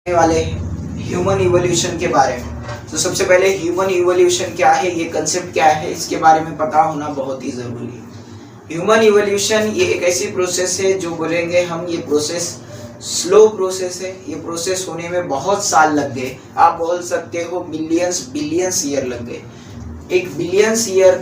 वाले human evolution के बारे में। तो सबसे पहले ह्यूमन इवोल्यूशन क्या है, ये कंसेप्ट क्या है, इसके बारे में पता होना बहुत ही ज़रूरी है। ह्यूमन इवोल्यूशन ये एक ऐसी प्रोसेस है जो बोलेंगे हम, ये प्रोसेस स्लो प्रोसेस है। ये प्रोसेस होने में बहुत साल लग गए, आप बोल सकते हो मिलियंस बिलियंस ईयर लग गए। एक बिलियंस ईयर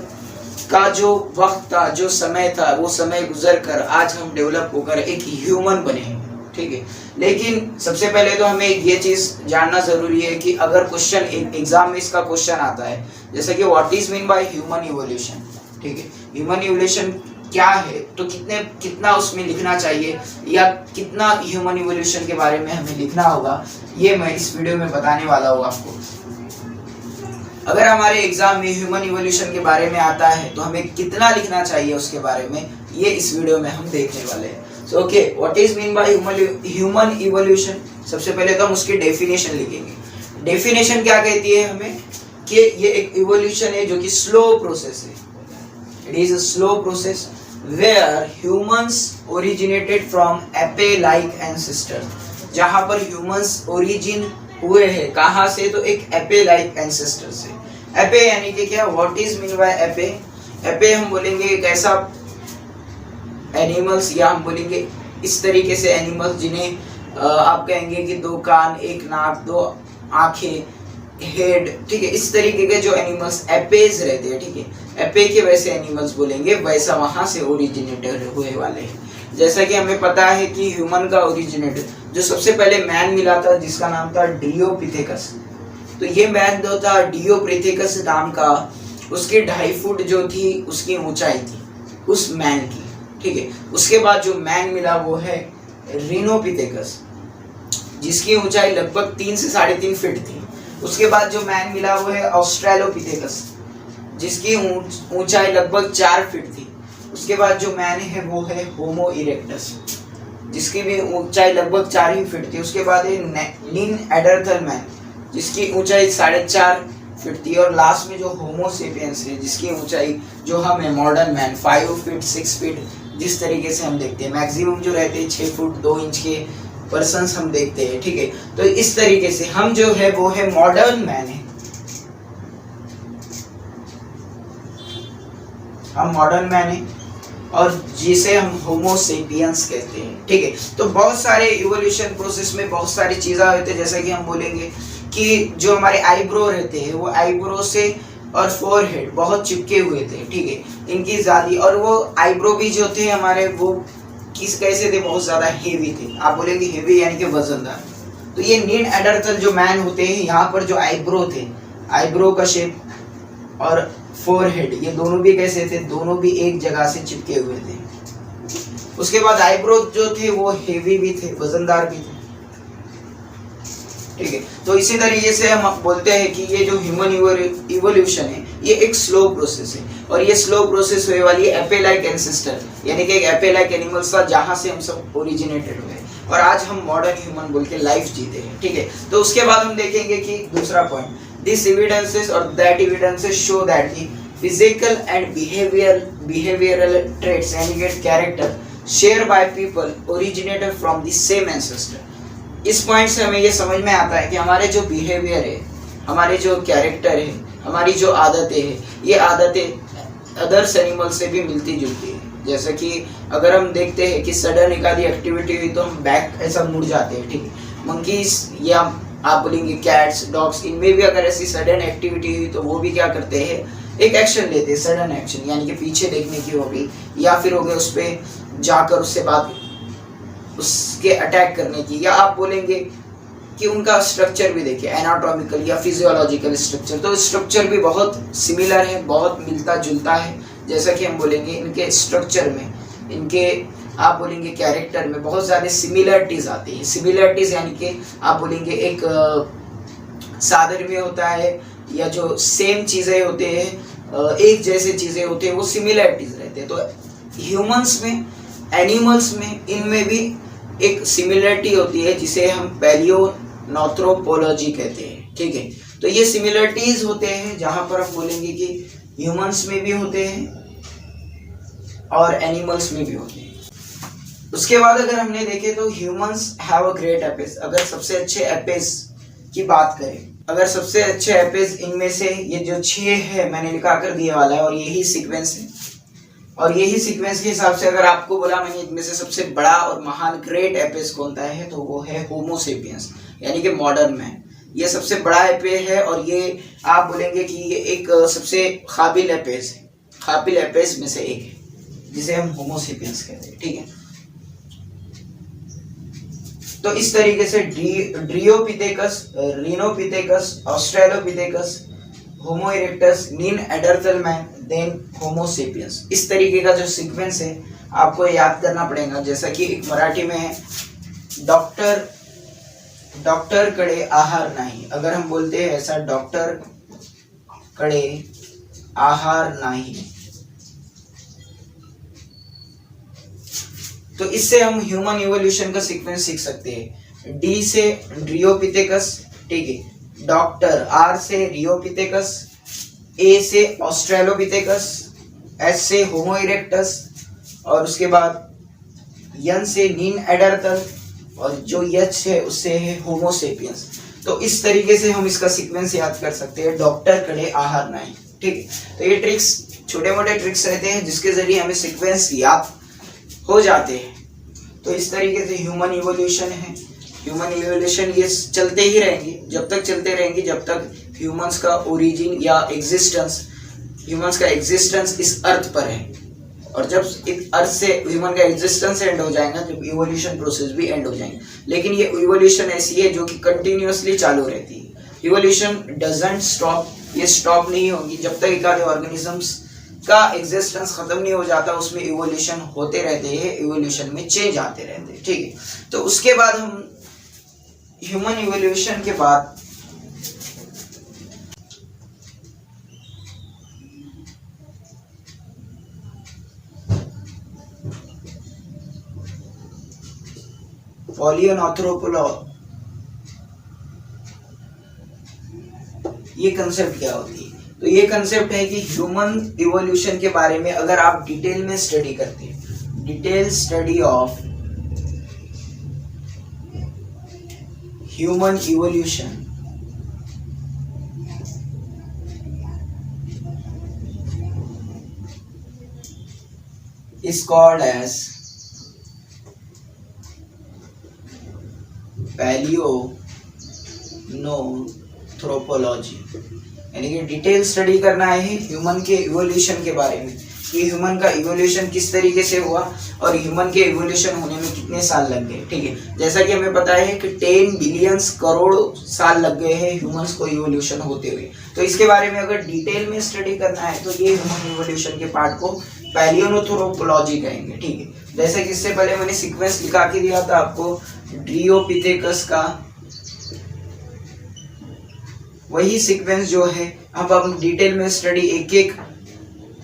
का जो वक्त था, जो समय था, वो समय गुजर कर आज हम डेवलप होकर एक ह्यूमन बने हैं, ठीक है। लेकिन सबसे पहले तो हमें ये चीज़ जानना ज़रूरी है कि अगर क्वेश्चन एग्जाम में इसका क्वेश्चन आता है, जैसे कि what is mean by human evolution, ठीक है, ह्यूमन इवोल्यूशन क्या है, तो कितना उसमें लिखना चाहिए या कितना ह्यूमन इवोल्यूशन के बारे में हमें लिखना होगा, ये मैं इस वीडियो में बताने वाला हूँ आपको। अगर हमारे एग्जाम में ह्यूमन इवोल्यूशन के बारे में आता है तो हमें कितना लिखना चाहिए उसके बारे में, ये इस वीडियो में हम देखने वाले हैं। So okay, what is mean by human evolution. सबसे पहले तो हम उसकी डेफिनेशन लिखेंगे। डेफिनेशन क्या कहती है हमें कि ये एक इवोल्यूशन है जो कि स्लो प्रोसेस है। It is a slow process where humans originated from ape like ancestor. जहां पर ह्यूमंस ओरिजिन हुए हैं, कहाँ से, तो एक एपे लाइक एंसेस्टर से। एपे यानी कि क्या, व्हाट इज मीन बाय एपे। एपे हम बोलेंगे एक ऐसा एनिमल्स, या हम बोलेंगे इस तरीके से एनिमल्स जिन्हें आप कहेंगे कि 2 कान, 1 नाक, 2 आंखें, हेड, ठीक है, इस तरीके के जो एनिमल्स एपेज रहते हैं, ठीक है, एपे के वैसे एनिमल्स बोलेंगे, वैसा वहां से ओरिजिनेटेड हुए वाले हैं। जैसा कि हमें पता है कि ह्यूमन का ओरिजिनेट जो सबसे पहले मैन मिला था, जिसका नाम था डियोपिथेकस। तो ये मैन जो था डियोपिथेकस नाम का, उसकी 2.5 फुट जो थी उसकी ऊंचाई थी उस मैन की, ठीक है। उसके बाद जो मैन मिला वो है रिनोपिथेकस, जिसकी ऊंचाई लगभग 3 से 3.5 फीट थी। उसके बाद जो मैन मिला वो है ऑस्ट्रेलोपिथेकस, जिसकी ऊंचाई लगभग 4 फीट थी। उसके बाद जो मैन है वो है होमो इरेक्टस, जिसकी भी ऊंचाई लगभग 4 ही फीट थी। उसके बाद है निएंडरथल मैन, जिसकी ऊंचाई 4.5 फीट थी। और लास्ट में जो होमो सेपियंस है, जिसकी ऊंचाई जो हमें मॉडर्न मैन 5 फीट 6 फीट जिस तरीके से हम देखते हैं, मैक्सिमम जो रहते हैं 6 फुट 2 इंच के पर्सन्स हम देखते हैं, ठीक है। तो इस तरीके से हम जो है वो है मॉडर्न मैन है, हम मॉडर्न मैन है, और जिसे हम होमो सेपियंस कहते हैं, ठीक है। तो बहुत सारे इवोल्यूशन प्रोसेस में बहुत सारी चीज़ें होती है, जैसे कि हम बोलेंगे कि जो हमारे आईब्रो रहते हैं वो आईब्रो से और फोरहेड बहुत चिपके हुए थे, ठीक है, इनकी ज़्यादा, और वो आईब्रो भी जो थे हमारे वो कैसे थे, बहुत ज़्यादा हेवी थे। आप बोलेंगे हेवी यानी कि वजनदार। तो ये निएंडरथल जो मैन होते हैं, यहाँ पर जो आईब्रो थे, आईब्रो का शेप और फोरहेड, ये दोनों भी कैसे थे, दोनों भी एक जगह से चिपके हुए थे। उसके बाद आईब्रो जो थे वो हेवी भी थे, वजनदार भी थे, ठीक है। तो इसी तरीके से हम बोलते हैं कि ये जो ह्यूमन इवोल्यूशन है ये एक स्लो प्रोसेस है, और ये स्लो प्रोसेस हुए वाली है एपे लाइक एंसेस्टर, यानी कि एक एपे लाइक एनिमल्स था जहां से हम सब ओरिजिनेटेड हुए, और आज हम मॉडर्न ह्यूमन बोल के लाइफ जीते हैं, ठीक है। तो उसके बाद हम देखेंगे कि दूसरा पॉइंट, दिस एविडेंसेस और that evidences show that the physical and behavioural traits यानी कि character share by people originated from the same ancestor. इस पॉइंट से हमें ये समझ में आता है कि हमारे जो बिहेवियर है, हमारे जो कैरेक्टर है, हमारी जो आदतें हैं, ये आदतें अदर्स एनिमल से भी मिलती जुलती है। जैसे कि अगर हम देखते हैं कि सडन एक आधी एक्टिविटी हुई तो हम बैक ऐसा मुड़ जाते हैं, ठीक है। मंकीज या आप बोलेंगे कैट्स, डॉग्स, इनमें भी अगर ऐसी सडन एक्टिविटी हुई तो वो भी क्या करते हैं, एक एक्शन लेते हैं, सडन एक्शन, यानी कि पीछे देखने की हो गई, या फिर हो गए उस पर जाकर उससे बात, उसके अटैक करने की, या आप बोलेंगे कि उनका स्ट्रक्चर भी देखिए, एनाटॉमिकल या फिजियोलॉजिकल स्ट्रक्चर, तो स्ट्रक्चर भी बहुत सिमिलर है, बहुत मिलता जुलता है। जैसा कि हम बोलेंगे इनके स्ट्रक्चर में, इनके आप बोलेंगे कैरेक्टर में बहुत ज़्यादा सिमिलरिटीज आती है। सिमिलरिटीज यानी कि आप बोलेंगे एक सादृश्य होता है, या जो सेम चीज़ें होते हैं, एक जैसे चीज़ें होते हैं, वो सिमिलरिटीज रहते हैं। तो ह्यूमंस में, एनिमल्स में, इनमें भी एक सिमिलरिटी होती है जिसे हम पैलियोनॉथ्रोपोलॉजी कहते हैं, ठीक है। तो ये सिमिलरिटीज होते हैं जहाँ पर हम बोलेंगे कि ह्यूमंस में भी होते हैं और एनिमल्स में भी होते हैं। उसके बाद अगर हमने देखे तो humans have a great Apis. अगर सबसे अच्छे एपेस की बात करें, अगर सबसे अच्छे एपेस इनमें से ये जो 6 है मैंने लिखा कर दिए वाला है, और यही सीक्वेंस है, और यही सीक्वेंस के हिसाब से अगर आपको बोला मैंने इनमें से सबसे बड़ा और महान ग्रेट एपेस कौन सा है, तो वो है होमो सेपियंस, यानी कि मॉडर्न मैन। ये सबसे बड़ा एपे है, और ये आप बोलेंगे कि ये एक सबसे काबिल एपेस है, काबिल एपेस में से एक है, जिसे हम होमो सेपियंस कहते हैं। ठीक है, तो इस तरीके से ड्रियोपिथेकस, रिनोपिथेकस, ऑस्ट्रेलोपिथेकस, होमो इरेक्टस, नीनएंडरथल मैन, देन होमो सेपियंस। इस तरीके का जो सीक्वेंस है आपको याद करना पड़ेगा। जैसा कि एक मराठी में है, डॉक्टर कडे आहार नाही। अगर हम बोलते हैं ऐसा, डॉक्टर कडे आहार नाही, तो इससे हम ह्यूमन इवोल्यूशन का सीक्वेंस सीख सकते हैं। डी से ड्रियोपिथेकस, ठीक है, डॉक्टर, आर से रियोपिथेकस, ए से ऑस्ट्रेलोपिथेकस, एस से होमो इरेक्टस, और उसके बाद एन से नीनएंडरथल, और जो एच है उससे है होमो सेपियंस। तो इस तरीके से हम इसका सीक्वेंस याद कर सकते हैं, डॉक्टर कडे आहार नाही। ठीक है, तो ये ट्रिक्स, छोटे मोटे ट्रिक्स रहते हैं जिसके जरिए हमें सीक्वेंस याद हो जाते हैं। तो इस तरीके से ह्यूमन इवोल्यूशन है। ह्यूमन इवोल्यूशन ये चलते ही रहेंगे, जब तक चलते रहेंगे जब तक ह्यूमंस का ओरिजिन या एग्जिस्टेंस, ह्यूमंस का एग्जिस्टेंस इस अर्थ पर है। और जब इस अर्थ से ह्यूमन का एग्जिस्टेंस एंड हो जाएगा, जब इवोल्यूशन प्रोसेस भी एंड हो जाएंगे। लेकिन ये इवोल्यूशन ऐसी है जो कि कंटिन्यूअसली चालू रहती है। इवोल्यूशन डजंट स्टॉप, ये स्टॉप नहीं होगी जब तक एक आधे ऑर्गेनिजम्स का एग्जिस्टेंस खत्म नहीं हो जाता, उसमें इवोल्यूशन होते रहते हैं, इवोल्यूशन में चेंज आते रहते हैं। ठीक है, तो उसके बाद हम ह्यूमन इवोल्यूशन के बाद पॉलियोनॉथ्रोपोलॉजी, ये कंसेप्ट क्या होती है? तो ये कंसेप्ट है कि ह्यूमन इवोल्यूशन के बारे में अगर आप डिटेल में स्टडी करते हैं, detail study of human evolution, is called as पैलियोनोथ्रोपोलॉजी। यानी कि डिटेल स्टडी करना है ह्यूमन के इवोल्यूशन के बारे में, कि ह्यूमन का इवोल्यूशन किस तरीके से हुआ और ह्यूमन के इवोल्यूशन होने में कितने साल लग गए। ठीक है, जैसा कि हमें पता है कि 10 बिलियन करोड़ साल लग गए हैं ह्यूमंस को इवोल्यूशन होते हुए। तो इसके बारे में अगर डिटेल में स्टडी करना है तो ये ह्यूमन इवोल्यूशन के पार्ट को पैलियोनोथ्रोपोलॉजी कहेंगे। ठीक है, जैसे कि इससे पहले मैंने सीक्वेंस लिखा के दिया था आपको ड्रियोपिथेकस का, वही सीक्वेंस जो है अब हम डिटेल में स्टडी एक एक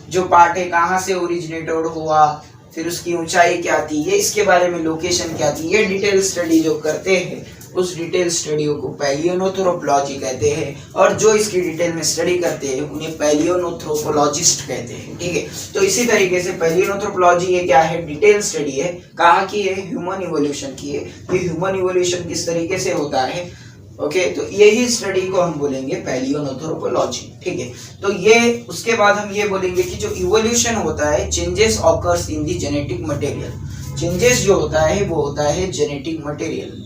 जो पार्ट है, कहाँ से ओरिजिनेटेड हुआ, फिर उसकी ऊंचाई क्या थी, ये इसके बारे में लोकेशन क्या थी, ये डिटेल स्टडी जो करते हैं उस डिटेल स्टडियों को पैलियोनोथ्रोपोलॉजी कहते हैं। और जो इसकी डिटेल में स्टडी करते हैं उन्हें पैलियोनोथ्रोपोलॉजिस्ट कहते हैं। ठीक है, तो इसी तरीके से पैलियोनोथ्रोपोलॉजी ये क्या है, डिटेल स्टडी है। कहाँ की है, ह्यूमन इवोल्यूशन की है, कि ह्यूमन इवोल्यूशन किस तरीके से होता है। ओके, तो यही स्टडी को हम बोलेंगे पैलियोनोथ्रोपोलॉजी। ठीक है, तो ये उसके बाद हम ये बोलेंगे कि जो इवोल्यूशन होता है, changes occurs in the genetic material. Changes जो होता है वो होता है genetic material,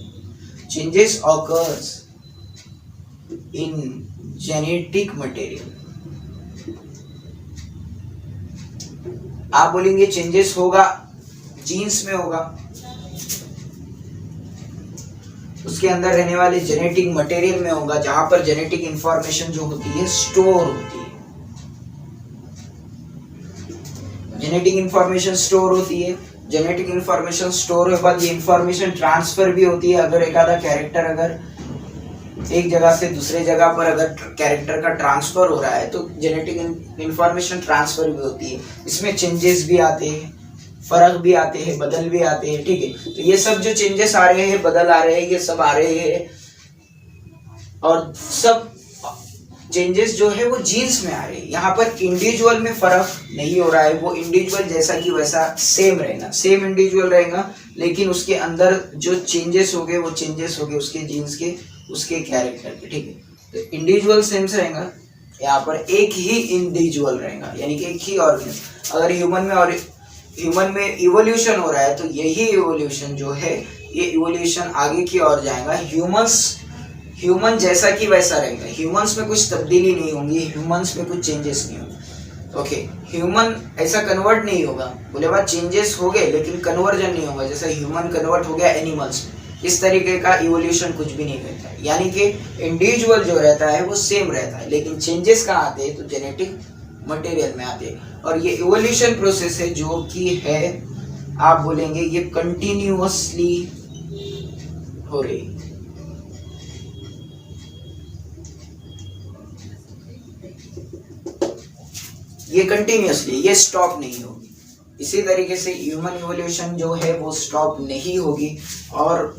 changes occurs in genetic material. आप बोलेंगे चेंजेस होगा जीन्स में होगा, उसके अंदर रहने वाले जेनेटिक मटेरियल में होगा, जहां पर जेनेटिक इंफॉर्मेशन जो होती है स्टोर होती है। जेनेटिक इंफॉर्मेशन स्टोर होती है, जेनेटिक इंफॉर्मेशन स्टोर होने के बाद ये इंफॉर्मेशन ट्रांसफर भी होती है। अगर एक आधा कैरेक्टर अगर एक जगह से दूसरे जगह पर अगर कैरेक्टर का ट्रांसफर हो रहा है तो जेनेटिक इंफॉर्मेशन ट्रांसफर भी होती है। इसमें चेंजेस भी आते हैं, फर्क भी आते हैं, बदल भी आते हैं। ठीक है, तो ये सब जो चेंजेस आ रहे हैं, बदल आ रहे हैं, ये सब आ रहे हैं, और सब चेंजेस जो है वो जीन्स में आ रहे हैं। यहाँ पर इंडिविजुअल में फर्क नहीं हो रहा है, वो इंडिविजुअल जैसा कि वैसा सेम रहेगा, सेम इंडिविजुअल रहेगा, लेकिन उसके अंदर जो चेंजेस हो गए वो चेंजेस हो गए उसके जीन्स के, उसके कैरेक्टर के, ठीक है। तो इंडिविजुअल सेम से रहेगा, यहाँ पर एक ही इंडिविजुअल रहेगा, यानी कि एक ही ऑर्गेनिज्म। अगर ह्यूमन में इवोल्यूशन हो रहा है तो यही इवोल्यूशन जो है ये इवोल्यूशन आगे की ओर जाएगा। ह्यूमन जैसा कि वैसा रहेगा, ह्यूमंस में कुछ तब्दीली नहीं होगी, ह्यूमंस में कुछ चेंजेस नहीं होंगे। ओके, ह्यूमन ऐसा कन्वर्ट नहीं होगा, बोले बात चेंजेस हो गए लेकिन कन्वर्जन नहीं होगा, जैसा ह्यूमन कन्वर्ट हो गया एनिमल्स में, इस तरीके का इवोल्यूशन कुछ भी नहीं करता है। यानी कि इंडिविजुअल जो रहता है वो सेम रहता है, लेकिन चेंजेस कहाँ आते हैं तो जेनेटिक मटेरियल में आते हैं। और ये इवोल्यूशन प्रोसेस है जो कि है, आप बोलेंगे ये कंटिन्यूअसली हो रही, ये कंटिन्यूअसली, ये स्टॉप नहीं होगी। इसी तरीके से ह्यूमन इवोल्यूशन जो है वो स्टॉप नहीं होगी। और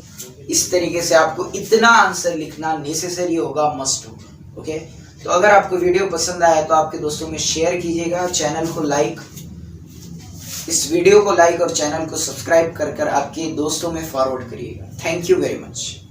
इस तरीके से आपको इतना आंसर लिखना नेसेसरी होगा, मस्ट होगा। ओके, तो अगर आपको वीडियो पसंद आया तो आपके दोस्तों में शेयर कीजिएगा, चैनल को लाइक, इस वीडियो को लाइक और चैनल को सब्सक्राइब कर आपके दोस्तों में फॉरवर्ड करिएगा। Thank you very much.